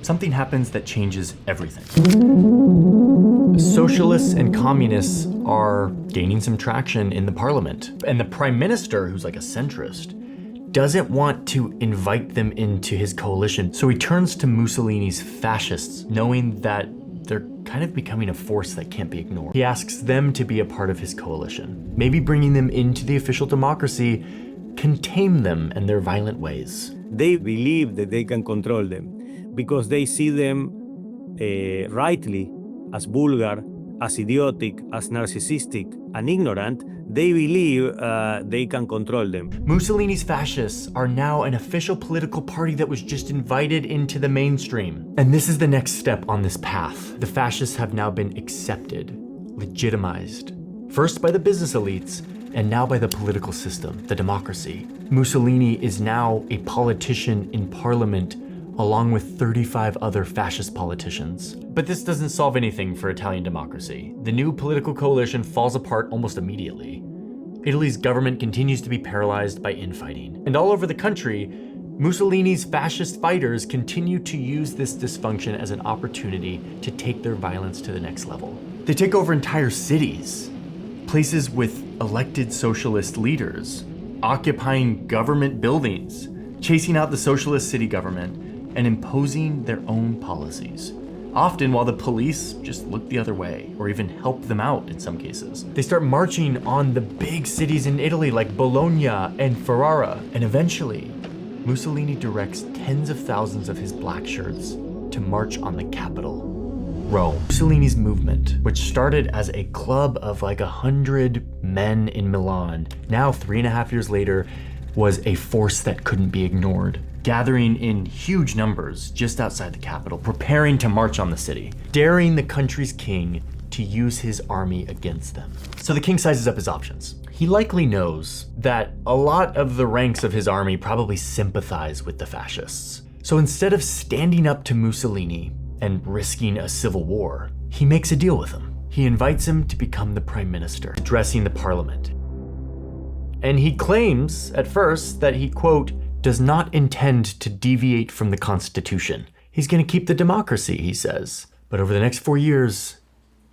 something happens that changes everything. Socialists and communists are gaining some traction in the parliament. And the prime minister, who's like a centrist, doesn't want to invite them into his coalition. So he turns to Mussolini's fascists, knowing that they're kind of becoming a force that can't be ignored. He asks them to be a part of his coalition, maybe bringing them into the official democracy, can tame them and their violent ways. They believe that they can control them because they see them rightly as vulgar, as idiotic, as narcissistic, and ignorant. They believe they can control them. Mussolini's fascists are now an official political party that was just invited into the mainstream. And this is the next step on this path. The fascists have now been accepted, legitimized, first by the business elites, and now by the political system, the democracy. Mussolini is now a politician in parliament along with 35 other fascist politicians. But this doesn't solve anything for Italian democracy. The new political coalition falls apart almost immediately. Italy's government continues to be paralyzed by infighting. And all over the country, Mussolini's fascist fighters continue to use this dysfunction as an opportunity to take their violence to the next level. They take over entire cities, places with elected socialist leaders, occupying government buildings, chasing out the socialist city government, and imposing their own policies. Often while the police just look the other way, or even help them out in some cases. They start marching on the big cities in Italy like Bologna and Ferrara, and eventually, Mussolini directs tens of thousands of his black shirts to march on the capital, Rome. Mussolini's movement, which started as a club of like 100 men in Milan, now 3.5 years later, was a force that couldn't be ignored, gathering in huge numbers just outside the capital, preparing to march on the city, daring the country's king to use his army against them. So the king sizes up his options. He likely knows that a lot of the ranks of his army probably sympathize with the fascists. So instead of standing up to Mussolini and risking a civil war, he makes a deal with him. He invites him to become the prime minister, addressing the parliament. And he claims at first that he, quote, does not intend to deviate from the Constitution. He's gonna keep the democracy, he says. But over the next 4 years,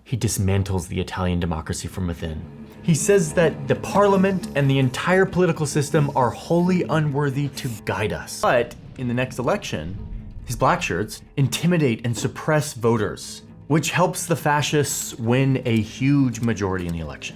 he dismantles the Italian democracy from within. He says that the parliament and the entire political system are wholly unworthy to guide us. But in the next election, his black shirts intimidate and suppress voters, which helps the fascists win a huge majority in the election.